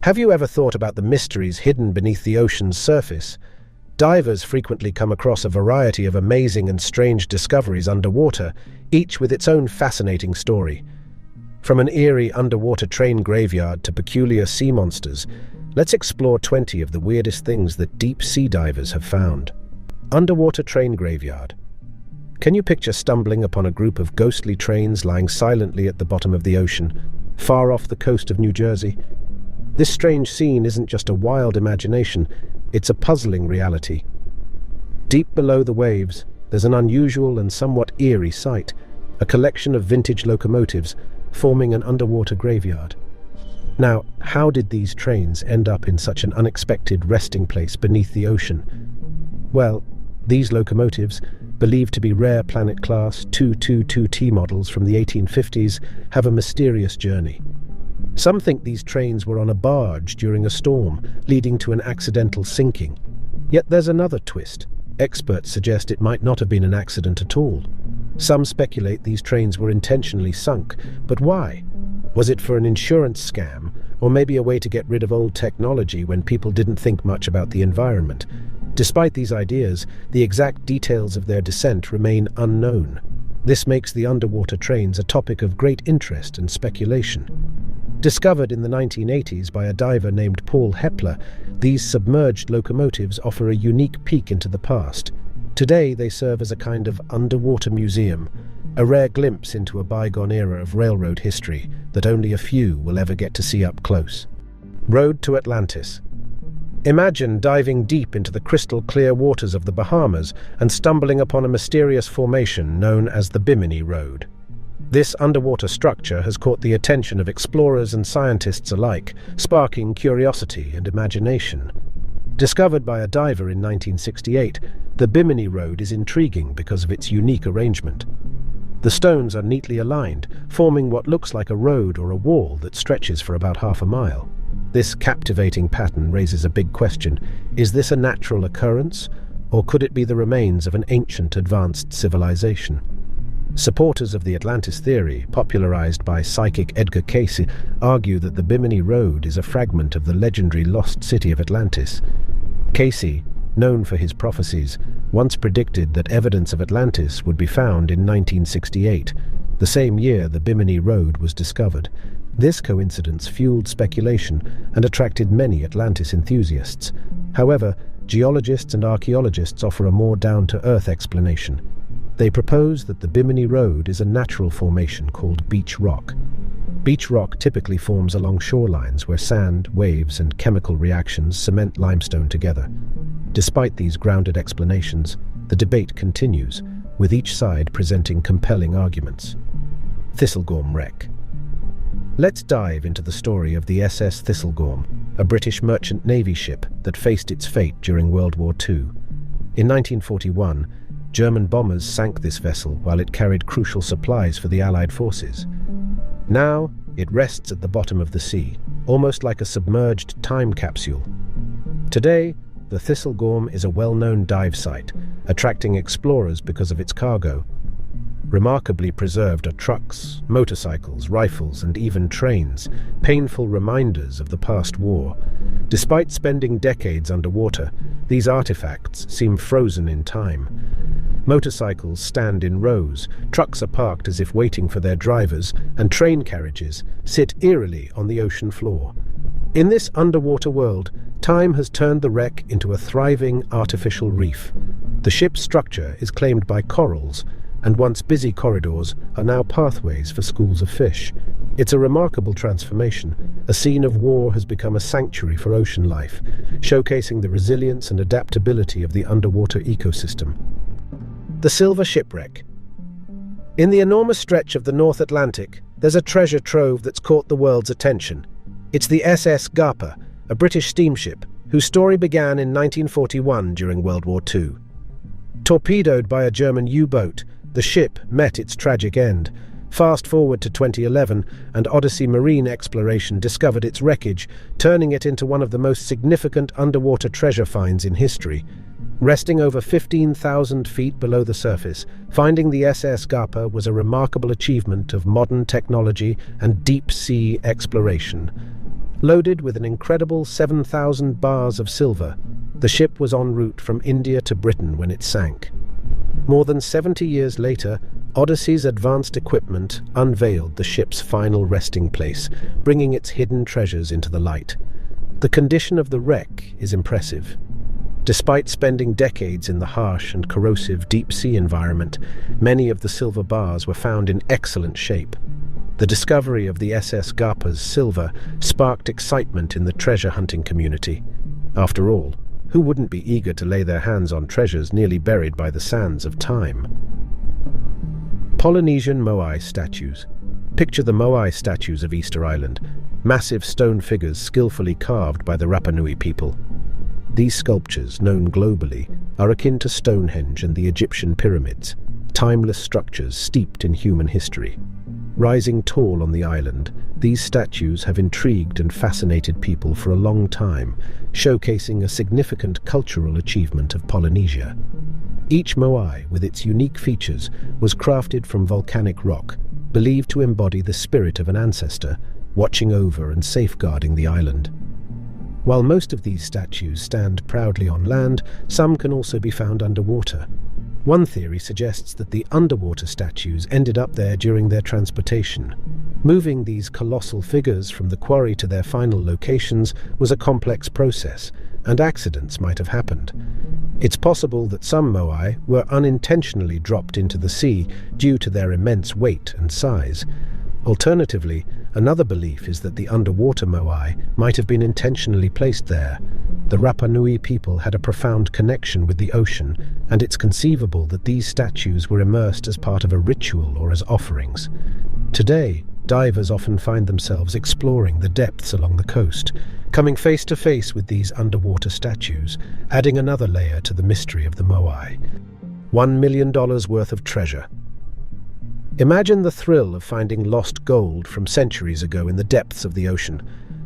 Have you ever thought about the mysteries hidden beneath the ocean's surface? Divers frequently come across a variety of amazing and strange discoveries underwater, each with its own fascinating story. From an eerie underwater train graveyard to peculiar sea monsters, let's explore 20 of the weirdest things that deep sea divers have found. Underwater train graveyard. Can you picture stumbling upon a group of ghostly trains lying silently at the bottom of the ocean, far off the coast of New Jersey? This strange scene isn't just a wild imagination, it's a puzzling reality. Deep below the waves, there's an unusual and somewhat eerie sight, a collection of vintage locomotives forming an underwater graveyard. Now, how did these trains end up in such an unexpected resting place beneath the ocean? Well, these locomotives, believed to be rare Planet-class 222T models from the 1850s, have a mysterious journey. Some think these trains were on a barge during a storm, leading to an accidental sinking. Yet there's another twist. Experts suggest it might not have been an accident at all. Some speculate these trains were intentionally sunk, but why? Was it for an insurance scam, or maybe a way to get rid of old technology when people didn't think much about the environment? Despite these ideas, the exact details of their descent remain unknown. This makes the underwater trains a topic of great interest and speculation. Discovered in the 1980s by a diver named Paul Hepler, these submerged locomotives offer a unique peek into the past. Today they serve as a kind of underwater museum, a rare glimpse into a bygone era of railroad history that only a few will ever get to see up close. Road to Atlantis. Imagine diving deep into the crystal-clear waters of the Bahamas and stumbling upon a mysterious formation known as the Bimini Road. This underwater structure has caught the attention of explorers and scientists alike, sparking curiosity and imagination. Discovered by a diver in 1968, the Bimini Road is intriguing because of its unique arrangement. The stones are neatly aligned, forming what looks like a road or a wall that stretches for about half a mile. This captivating pattern raises a big question. Is this a natural occurrence, or could it be the remains of an ancient advanced civilization? Supporters of the Atlantis theory, popularized by psychic Edgar Cayce, argue that the Bimini Road is a fragment of the legendary lost city of Atlantis. Cayce, known for his prophecies, once predicted that evidence of Atlantis would be found in 1968, the same year the Bimini Road was discovered. This coincidence fueled speculation and attracted many Atlantis enthusiasts. However, geologists and archaeologists offer a more down-to-earth explanation. They propose that the Bimini Road is a natural formation called beach rock. Beach rock typically forms along shorelines where sand, waves, and chemical reactions cement limestone together. Despite these grounded explanations, the debate continues, with each side presenting compelling arguments. Thistlegorm Wreck. Let's dive into the story of the SS Thistlegorm, a British merchant navy ship that faced its fate during World War II. In 1941, German bombers sank this vessel while it carried crucial supplies for the Allied forces. Now, it rests at the bottom of the sea, almost like a submerged time capsule. Today, the Thistlegorm is a well-known dive site, attracting explorers because of its cargo. Remarkably preserved are trucks, motorcycles, rifles, and even trains, painful reminders of the past war. Despite spending decades underwater, these artifacts seem frozen in time. Motorcycles stand in rows, trucks are parked as if waiting for their drivers, and train carriages sit eerily on the ocean floor. In this underwater world, time has turned the wreck into a thriving artificial reef. The ship's structure is claimed by corals, and once busy corridors are now pathways for schools of fish. It's a remarkable transformation. A scene of war has become a sanctuary for ocean life, showcasing the resilience and adaptability of the underwater ecosystem. The Silver Shipwreck. In the enormous stretch of the North Atlantic, there's a treasure trove that's caught the world's attention. It's the SS Garper, a British steamship whose story began in 1941 during World War II. Torpedoed by a German U-boat, the ship met its tragic end. Fast forward to 2011, and Odyssey Marine Exploration discovered its wreckage, turning it into one of the most significant underwater treasure finds in history. Resting over 15,000 feet below the surface, finding the SS Garper was a remarkable achievement of modern technology and deep-sea exploration. Loaded with an incredible 7,000 bars of silver, the ship was en route from India to Britain when it sank. More than 70 years later, Odyssey's advanced equipment unveiled the ship's final resting place, bringing its hidden treasures into the light. The condition of the wreck is impressive. Despite spending decades in the harsh and corrosive deep-sea environment, many of the silver bars were found in excellent shape. The discovery of the SS Garpa's silver sparked excitement in the treasure hunting community. After all, who wouldn't be eager to lay their hands on treasures nearly buried by the sands of time? Polynesian Moai statues. Picture the Moai statues of Easter Island, massive stone figures skillfully carved by the Rapa Nui people. These sculptures, known globally, are akin to Stonehenge and the Egyptian pyramids, timeless structures steeped in human history. Rising tall on the island, these statues have intrigued and fascinated people for a long time, showcasing a significant cultural achievement of Polynesia. Each Moai, with its unique features, was crafted from volcanic rock, believed to embody the spirit of an ancestor, watching over and safeguarding the island. While most of these statues stand proudly on land, some can also be found underwater. One theory suggests that the underwater statues ended up there during their transportation. Moving these colossal figures from the quarry to their final locations was a complex process, and accidents might have happened. It's possible that some Moai were unintentionally dropped into the sea due to their immense weight and size. Alternatively, another belief is that the underwater Moai might have been intentionally placed there. The Rapa Nui people had a profound connection with the ocean, and it's conceivable that these statues were immersed as part of a ritual or as offerings. Today, divers often find themselves exploring the depths along the coast, coming face to face with these underwater statues, adding another layer to the mystery of the Moai. $1 million worth of treasure. Imagine the thrill of finding lost gold from centuries ago in the depths of the ocean,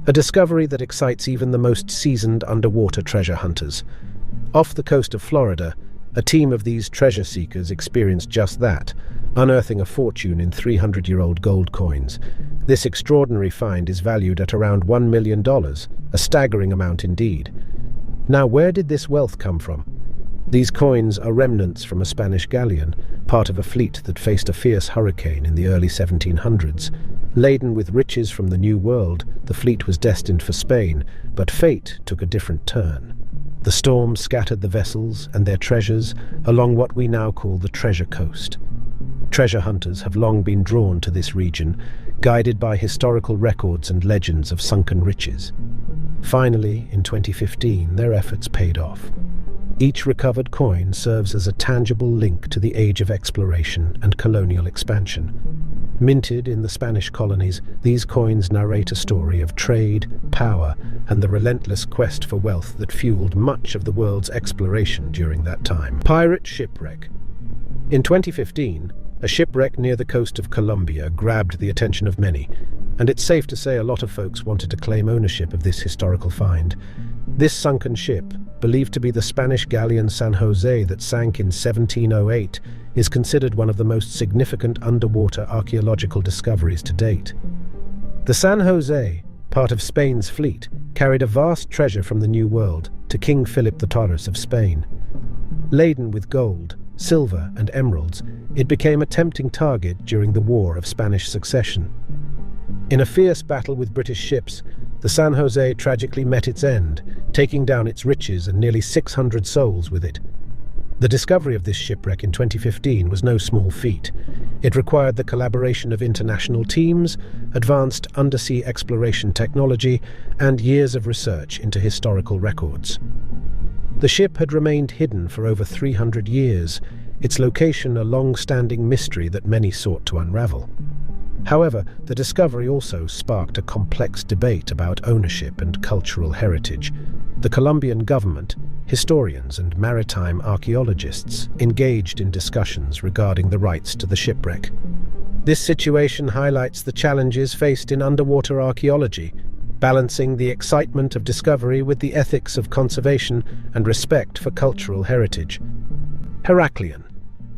a discovery that excites even the most seasoned underwater treasure hunters. Off the coast of Florida, a team of these treasure seekers experienced just that, unearthing a fortune in 300-year-old gold coins. This extraordinary find is valued at around $1 million, a staggering amount indeed. Now, where did this wealth come from? These coins are remnants from a Spanish galleon, part of a fleet that faced a fierce hurricane in the early 1700s. Laden with riches from the New World, the fleet was destined for Spain, but fate took a different turn. The storm scattered the vessels and their treasures along what we now call the Treasure Coast. Treasure hunters have long been drawn to this region, guided by historical records and legends of sunken riches. Finally, in 2015, their efforts paid off. Each recovered coin serves as a tangible link to the age of exploration and colonial expansion. Minted in the Spanish colonies, these coins narrate a story of trade, power, and the relentless quest for wealth that fueled much of the world's exploration during that time. Pirate shipwreck. In 2015, a shipwreck near the coast of Colombia grabbed the attention of many, and it's safe to say a lot of folks wanted to claim ownership of this historical find. This sunken ship, believed to be the Spanish galleon San Jose that sank in 1708, is considered one of the most significant underwater archaeological discoveries to date. The San Jose, part of Spain's fleet, carried a vast treasure from the New World to King Philip the Taurus of Spain. Laden with gold, silver, and emeralds, it became a tempting target during the War of Spanish Succession. In a fierce battle with British ships, the San Jose tragically met its end, taking down its riches and nearly 600 souls with it. The discovery of this shipwreck in 2015 was no small feat. It required the collaboration of international teams, advanced undersea exploration technology, and years of research into historical records. The ship had remained hidden for over 300 years, its location a long-standing mystery that many sought to unravel. However, the discovery also sparked a complex debate about ownership and cultural heritage. The Colombian government, historians, and maritime archaeologists engaged in discussions regarding the rights to the shipwreck. This situation highlights the challenges faced in underwater archaeology, balancing the excitement of discovery with the ethics of conservation and respect for cultural heritage. Heracleon.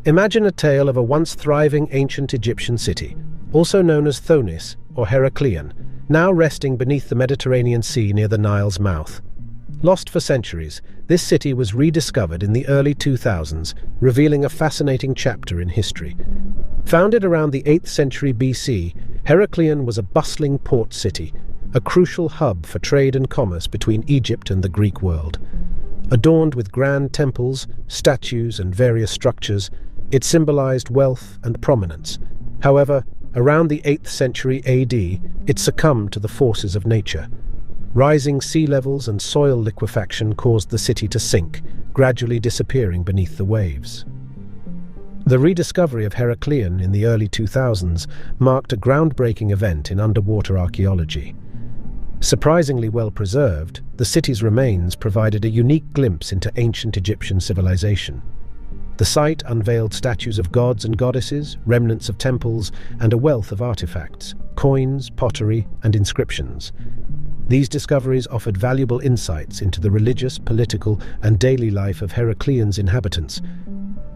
Imagine a tale of a once thriving ancient Egyptian city, also known as Thonis or Heracleon, now resting beneath the Mediterranean Sea near the Nile's mouth. Lost for centuries, this city was rediscovered in the early 2000s, revealing a fascinating chapter in history. Founded around the 8th century BC, Heracleon was a bustling port city, a crucial hub for trade and commerce between Egypt and the Greek world. Adorned with grand temples, statues, and various structures, it symbolized wealth and prominence. However, around the 8th century AD, it succumbed to the forces of nature. Rising sea levels and soil liquefaction caused the city to sink, gradually disappearing beneath the waves. The rediscovery of Heracleon in the early 2000s marked a groundbreaking event in underwater archaeology. Surprisingly well preserved, the city's remains provided a unique glimpse into ancient Egyptian civilization. The site unveiled statues of gods and goddesses, remnants of temples, and a wealth of artifacts, coins, pottery, and inscriptions. These discoveries offered valuable insights into the religious, political, and daily life of Heracleon's inhabitants.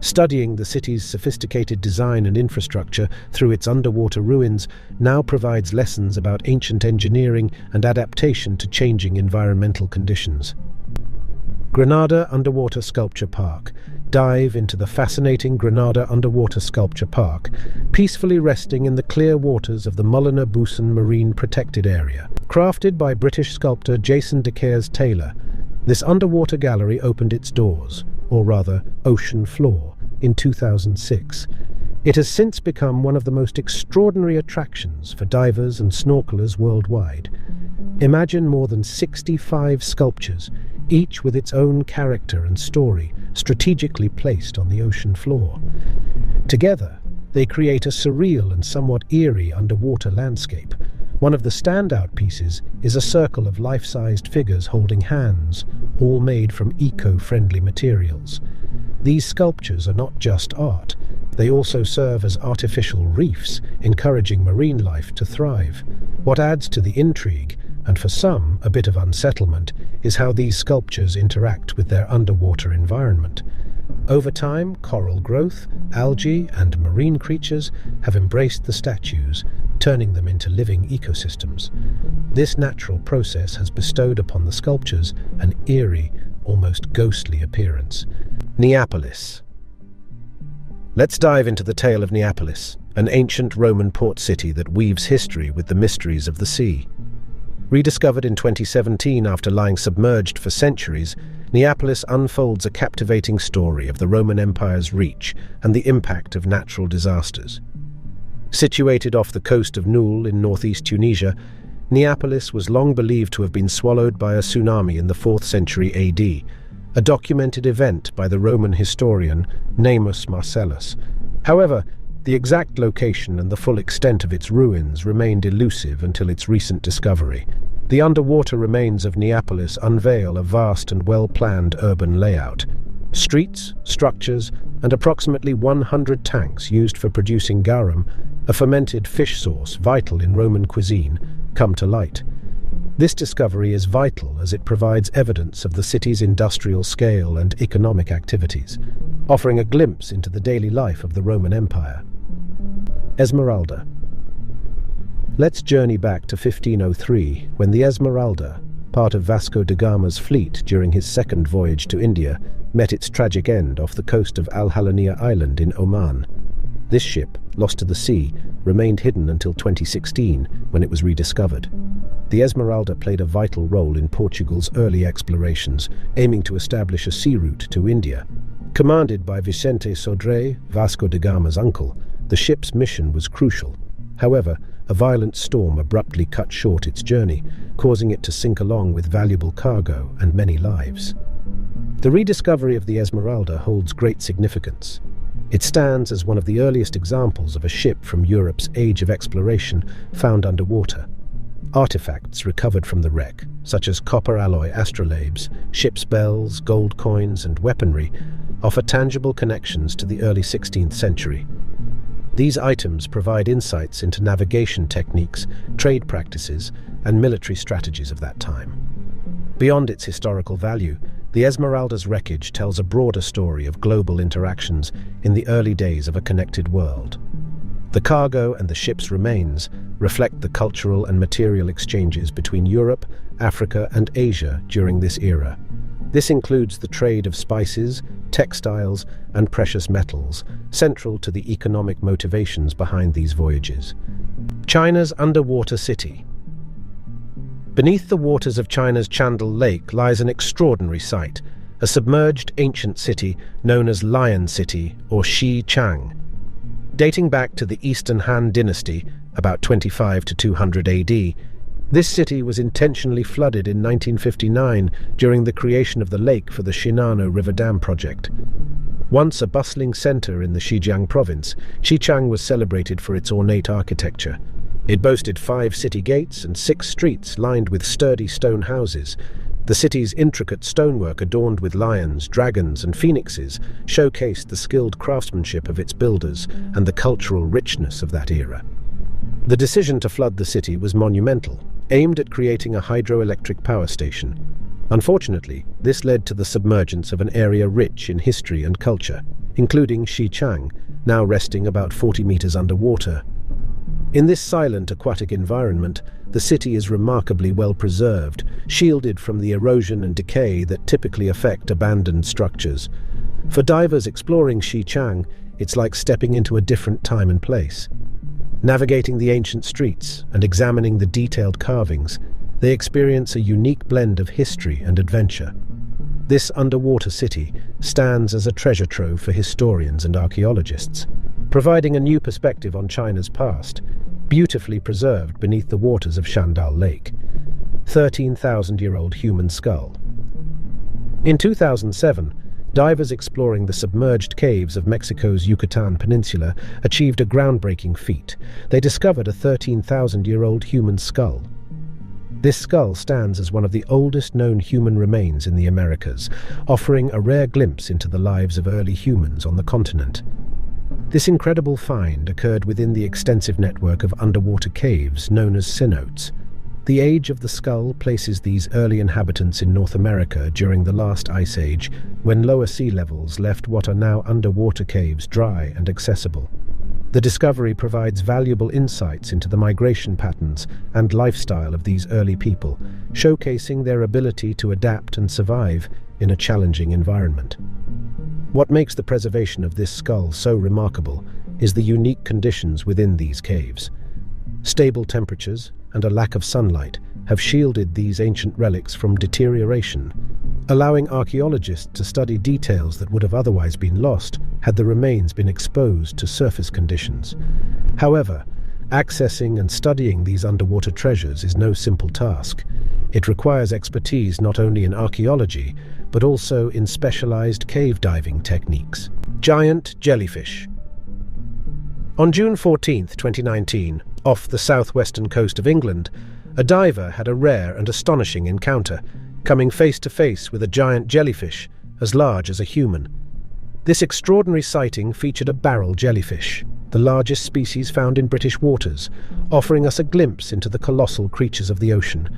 Studying the city's sophisticated design and infrastructure through its underwater ruins now provides lessons about ancient engineering and adaptation to changing environmental conditions. Granada Underwater Sculpture Park. Dive into the fascinating Granada Underwater Sculpture Park, peacefully resting in the clear waters of the Hydromedusa Marine Protected Area. Crafted by British sculptor Jason de Taylor, this underwater gallery opened its doors, or rather, ocean floor, in 2006. It has since become one of the most extraordinary attractions for divers and snorkelers worldwide. Imagine more than 65 sculptures, each with its own character and story, strategically placed on the ocean floor. Together, they create a surreal and somewhat eerie underwater landscape. One of the standout pieces is a circle of life-sized figures holding hands, all made from eco-friendly materials. These sculptures are not just art, they also serve as artificial reefs, encouraging marine life to thrive. What adds to the intrigue, and for some a bit of unsettlement, is how these sculptures interact with their underwater environment. Over time, coral growth, algae, and marine creatures have embraced the statues, turning them into living ecosystems. This natural process has bestowed upon the sculptures an eerie, almost ghostly appearance. Nepolis. Let's dive into the tale of Nepolis, an ancient Roman port city that weaves history with the mysteries of the sea. Rediscovered in 2017 after lying submerged for centuries, Nepolis unfolds a captivating story of the Roman Empire's reach and the impact of natural disasters. Situated off the coast of Noul in northeast Tunisia, Nepolis was long believed to have been swallowed by a tsunami in the 4th century AD, a documented event by the Roman historian Gnaeus Marcellus. However, the exact location and the full extent of its ruins remained elusive until its recent discovery. The underwater remains of Nepolis unveil a vast and well-planned urban layout. Streets, structures, and approximately 100 tanks used for producing garum, a fermented fish sauce vital in Roman cuisine, come to light. This discovery is vital as it provides evidence of the city's industrial scale and economic activities, offering a glimpse into the daily life of the Roman Empire. Esmeralda. Let's journey back to 1503, when the Esmeralda, part of Vasco da Gama's fleet during his second voyage to India, met its tragic end off the coast of Al Halania Island in Oman. This ship, lost to the sea, remained hidden until 2016, when it was rediscovered. The Esmeralda played a vital role in Portugal's early explorations, aiming to establish a sea route to India. Commanded by Vicente Sodré, Vasco da Gama's uncle, the ship's mission was crucial. However, a violent storm abruptly cut short its journey, causing it to sink along with valuable cargo and many lives. The rediscovery of the Esmeralda holds great significance. It stands as one of the earliest examples of a ship from Europe's age of exploration found underwater. Artifacts recovered from the wreck, such as copper alloy astrolabes, ship's bells, gold coins, and weaponry, offer tangible connections to the early 16th century. These items provide insights into navigation techniques, trade practices, and military strategies of that time. Beyond its historical value, the Esmeralda's wreckage tells a broader story of global interactions in the early days of a connected world. The cargo and the ship's remains, reflect the cultural and material exchanges between Europe, Africa, and Asia during this era. This includes the trade of spices, textiles, and precious metals, central to the economic motivations behind these voyages. China's underwater city. Beneath the waters of China's Chandel Lake lies an extraordinary sight, a submerged ancient city known as Lion City or Xichang. Dating back to the Eastern Han Dynasty, about 25 to 200 AD, this city was intentionally flooded in 1959 during the creation of the lake for the Shinano River Dam project. Once a bustling center in the Xinjiang province, Xichang was celebrated for its ornate architecture. It boasted 5 city gates and 6 streets lined with sturdy stone houses. The city's intricate stonework adorned with lions, dragons, and phoenixes showcased the skilled craftsmanship of its builders and the cultural richness of that era. The decision to flood the city was monumental, aimed at creating a hydroelectric power station. Unfortunately, this led to the submergence of an area rich in history and culture, including Xichang, now resting about 40 meters underwater. In this silent aquatic environment, the city is remarkably well preserved, shielded from the erosion and decay that typically affect abandoned structures. For divers exploring Xichang, it's like stepping into a different time and place. Navigating the ancient streets and examining the detailed carvings, they experience a unique blend of history and adventure. This underwater city stands as a treasure trove for historians and archaeologists, providing a new perspective on China's past, beautifully preserved beneath the waters of Chandel Lake. 13,000-year-old human skull. In 2007, divers exploring the submerged caves of Mexico's Yucatan Peninsula achieved a groundbreaking feat. They discovered a 13,000-year-old human skull. This skull stands as one of the oldest known human remains in the Americas, offering a rare glimpse into the lives of early humans on the continent. This incredible find occurred within the extensive network of underwater caves known as cenotes. The age of the skull places these early inhabitants in North America during the last ice age, when lower sea levels left what are now underwater caves dry and accessible. The discovery provides valuable insights into the migration patterns and lifestyle of these early people, showcasing their ability to adapt and survive in a challenging environment. What makes the preservation of this skull so remarkable is the unique conditions within these caves. Stable temperatures and a lack of sunlight have shielded these ancient relics from deterioration, allowing archaeologists to study details that would have otherwise been lost had the remains been exposed to surface conditions. However, accessing and studying these underwater treasures is no simple task. It requires expertise not only in archaeology, but also in specialized cave diving techniques. Giant jellyfish. On June 14, 2019, off the southwestern coast of England, a diver had a rare and astonishing encounter, coming face to face with a giant jellyfish as large as a human. This extraordinary sighting featured a barrel jellyfish, the largest species found in British waters, offering us a glimpse into the colossal creatures of the ocean.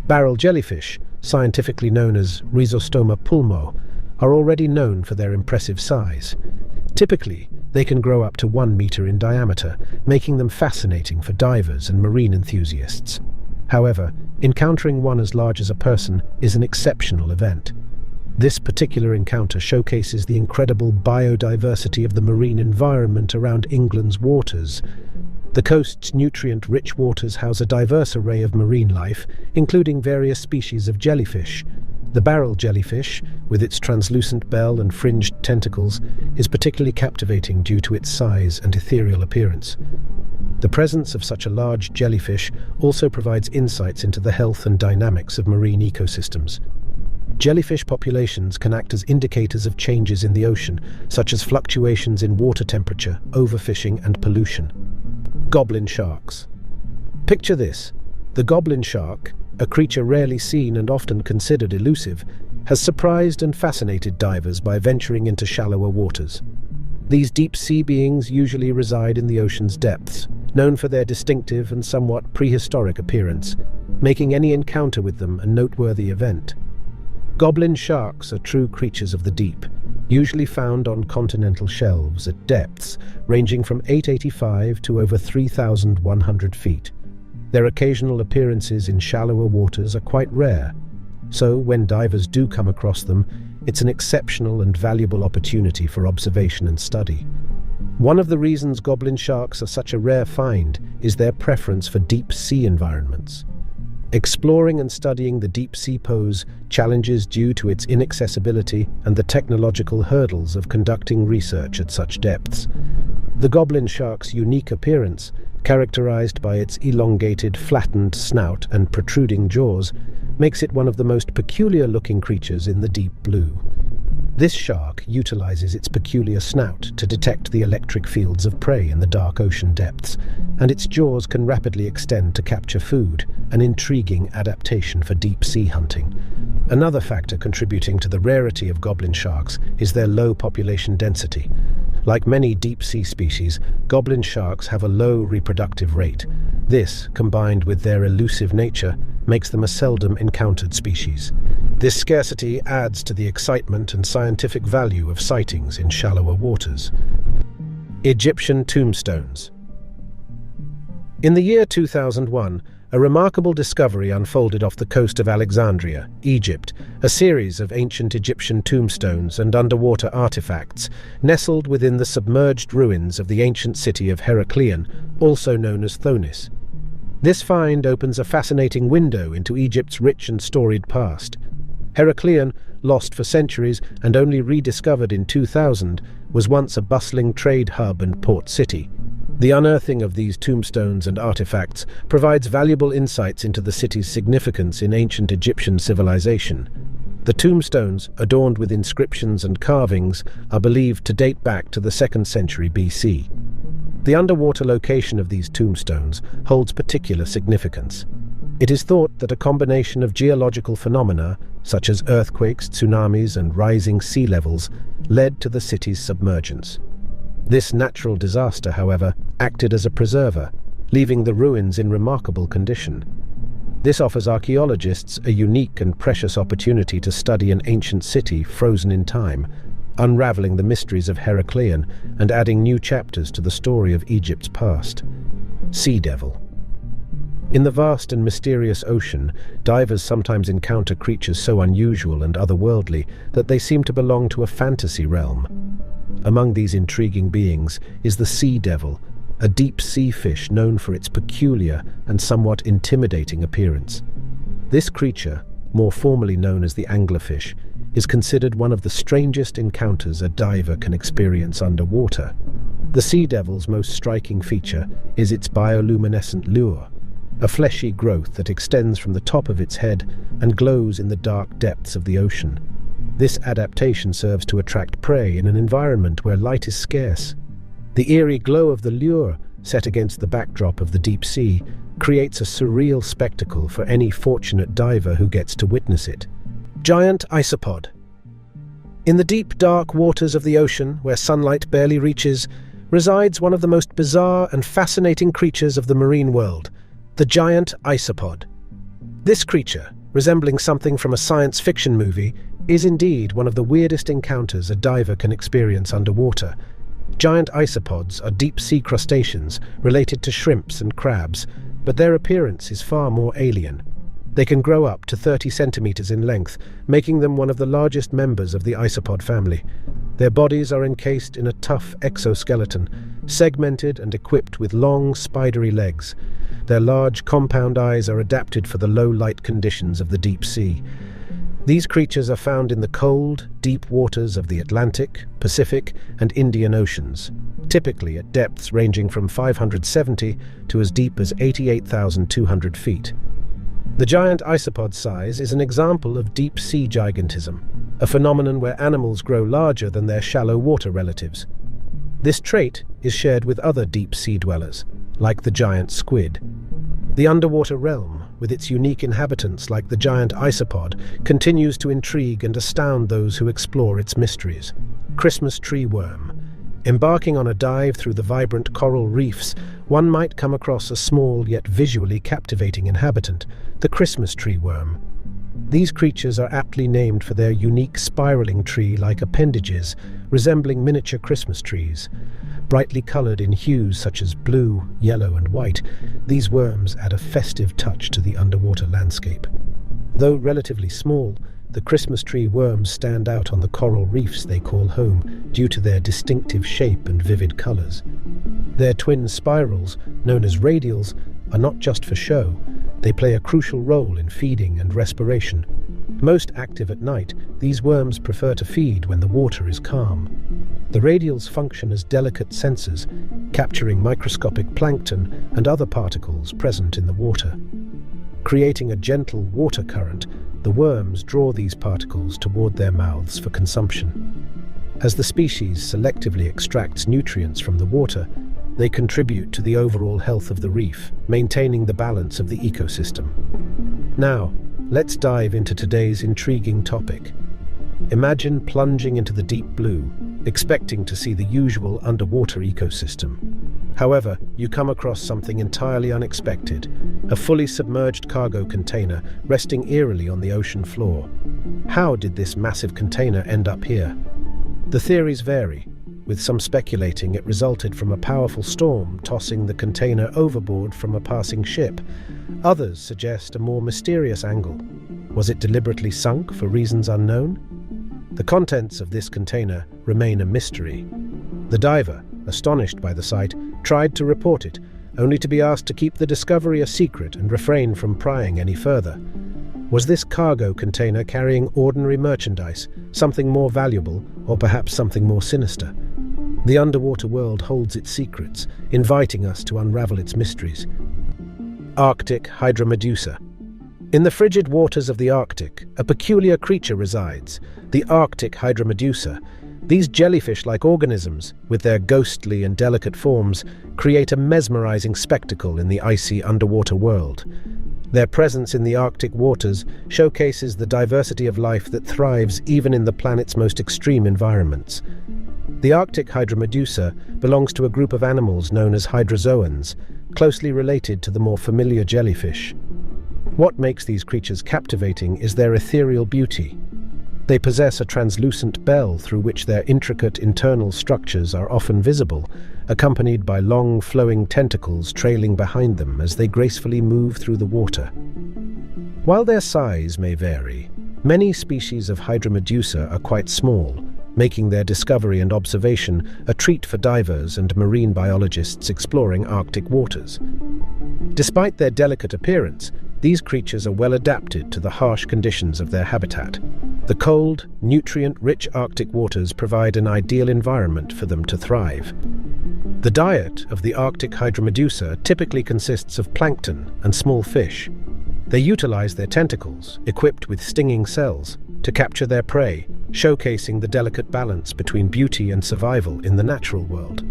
Barrel jellyfish, scientifically known as Rhizostoma pulmo, are already known for their impressive size. Typically, they can grow up to 1 meter in diameter, making them fascinating for divers and marine enthusiasts. However, encountering one as large as a person is an exceptional event. This particular encounter showcases the incredible biodiversity of the marine environment around England's waters. The coast's nutrient-rich waters house a diverse array of marine life, including various species of jellyfish. The barrel jellyfish, with its translucent bell and fringed tentacles, is particularly captivating due to its size and ethereal appearance. The presence of such a large jellyfish also provides insights into the health and dynamics of marine ecosystems. Jellyfish populations can act as indicators of changes in the ocean, such as fluctuations in water temperature, overfishing, and pollution. Goblin sharks. Picture this. The goblin shark, a creature rarely seen and often considered elusive, has surprised and fascinated divers by venturing into shallower waters. These deep-sea beings usually reside in the ocean's depths, known for their distinctive and somewhat prehistoric appearance, making any encounter with them a noteworthy event. Goblin sharks are true creatures of the deep, usually found on continental shelves at depths ranging from 885 to over 3,100 feet. Their occasional appearances in shallower waters are quite rare, so when divers do come across them, it's an exceptional and valuable opportunity for observation and study. One of the reasons goblin sharks are such a rare find is their preference for deep-sea environments. Exploring and studying the deep-sea pose challenges due to its inaccessibility and the technological hurdles of conducting research at such depths. The goblin shark's unique appearance, characterized by its elongated, flattened snout and protruding jaws, makes it one of the most peculiar-looking creatures in the deep blue. This shark utilizes its peculiar snout to detect the electric fields of prey in the dark ocean depths, and its jaws can rapidly extend to capture food, an intriguing adaptation for deep-sea hunting. Another factor contributing to the rarity of goblin sharks is their low population density. Like many deep-sea species, goblin sharks have a low reproductive rate. This, combined with their elusive nature, makes them a seldom encountered species. This scarcity adds to the excitement and scientific value of sightings in shallower waters. Egyptian tombstones. In the year 2001, a remarkable discovery unfolded off the coast of Alexandria, Egypt. A series of ancient Egyptian tombstones and underwater artifacts nestled within the submerged ruins of the ancient city of Heracleon, also known as Thonis. This find opens a fascinating window into Egypt's rich and storied past. Heracleon, lost for centuries and only rediscovered in 2000, was once a bustling trade hub and port city. The unearthing of these tombstones and artifacts provides valuable insights into the city's significance in ancient Egyptian civilization. The tombstones, adorned with inscriptions and carvings, are believed to date back to the 2nd century BC. The underwater location of these tombstones holds particular significance. It is thought that a combination of geological phenomena, such as earthquakes, tsunamis, and rising sea levels, led to the city's submergence. This natural disaster, however, acted as a preserver, leaving the ruins in remarkable condition. This offers archaeologists a unique and precious opportunity to study an ancient city frozen in time, unraveling the mysteries of Heracleon and adding new chapters to the story of Egypt's past. Sea Devil. In the vast and mysterious ocean, divers sometimes encounter creatures so unusual and otherworldly that they seem to belong to a fantasy realm. Among these intriguing beings is the sea devil, a deep-sea fish known for its peculiar and somewhat intimidating appearance. This creature, more formally known as the anglerfish, is considered one of the strangest encounters a diver can experience underwater. The sea devil's most striking feature is its bioluminescent lure, a fleshy growth that extends from the top of its head and glows in the dark depths of the ocean. This adaptation serves to attract prey in an environment where light is scarce. The eerie glow of the lure, set against the backdrop of the deep sea, creates a surreal spectacle for any fortunate diver who gets to witness it. Giant Isopod. In the deep, dark waters of the ocean, where sunlight barely reaches, resides one of the most bizarre and fascinating creatures of the marine world, the giant Isopod. This creature, resembling something from a science fiction movie, is indeed one of the weirdest encounters a diver can experience underwater. Giant isopods are deep-sea crustaceans related to shrimps and crabs, but their appearance is far more alien. They can grow up to 30 centimeters in length, making them one of the largest members of the isopod family. Their bodies are encased in a tough exoskeleton, segmented and equipped with long, spidery legs. Their large, compound eyes are adapted for the low-light conditions of the deep sea. These creatures are found in the cold, deep waters of the Atlantic, Pacific, and Indian Oceans, typically at depths ranging from 570 to as deep as 88,200 feet. The giant isopod size is an example of deep-sea gigantism, a phenomenon where animals grow larger than their shallow water relatives. This trait is shared with other deep-sea dwellers, like the giant squid. The underwater realm, with its unique inhabitants like the giant isopod, continues to intrigue and astound those who explore its mysteries. Christmas tree worm. Embarking on a dive through the vibrant coral reefs, one might come across a small yet visually captivating inhabitant, the Christmas tree worm. These creatures are aptly named for their unique spiraling tree-like appendages, resembling miniature Christmas trees. Brightly colored in hues such as blue, yellow, and white, these worms add a festive touch to the underwater landscape. Though relatively small, the Christmas tree worms stand out on the coral reefs they call home due to their distinctive shape and vivid colors. Their twin spirals, known as radials, are not just for show. They play a crucial role in feeding and respiration. Most active at night, these worms prefer to feed when the water is calm. The radials function as delicate sensors, capturing microscopic plankton and other particles present in the water. Creating a gentle water current, the worms draw these particles toward their mouths for consumption. As the species selectively extracts nutrients from the water, they contribute to the overall health of the reef, maintaining the balance of the ecosystem. Now, let's dive into today's intriguing topic. Imagine plunging into the deep blue, expecting to see the usual underwater ecosystem. However, you come across something entirely unexpected, a fully submerged cargo container resting eerily on the ocean floor. How did this massive container end up here? The theories vary, with some speculating it resulted from a powerful storm tossing the container overboard from a passing ship. Others suggest a more mysterious angle. Was it deliberately sunk for reasons unknown? The contents of this container remain a mystery. The diver, astonished by the sight, tried to report it, only to be asked to keep the discovery a secret and refrain from prying any further. Was this cargo container carrying ordinary merchandise, something more valuable, or perhaps something more sinister? The underwater world holds its secrets, inviting us to unravel its mysteries. Arctic Hydromedusa. In the frigid waters of the Arctic, a peculiar creature resides, the Arctic Hydromedusa. These jellyfish-like organisms, with their ghostly and delicate forms, create a mesmerizing spectacle in the icy underwater world. Their presence in the Arctic waters showcases the diversity of life that thrives even in the planet's most extreme environments. The Arctic Hydromedusa belongs to a group of animals known as hydrozoans, closely related to the more familiar jellyfish. What makes these creatures captivating is their ethereal beauty. They possess a translucent bell through which their intricate internal structures are often visible, accompanied by long flowing tentacles trailing behind them as they gracefully move through the water. While their size may vary, many species of Hydromedusa are quite small, making their discovery and observation a treat for divers and marine biologists exploring Arctic waters. Despite their delicate appearance, these creatures are well adapted to the harsh conditions of their habitat. The cold, nutrient-rich Arctic waters provide an ideal environment for them to thrive. The diet of the Arctic Hydromedusa typically consists of plankton and small fish. They utilize their tentacles, equipped with stinging cells, to capture their prey, showcasing the delicate balance between beauty and survival in the natural world.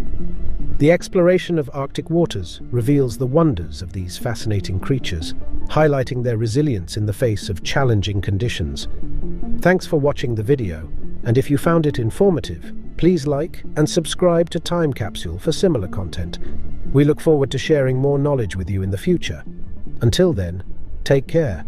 The exploration of Arctic waters reveals the wonders of these fascinating creatures, highlighting their resilience in the face of challenging conditions. Thanks for watching the video, and if you found it informative, please like and subscribe to Time Capsule for similar content. We look forward to sharing more knowledge with you in the future. Until then, take care.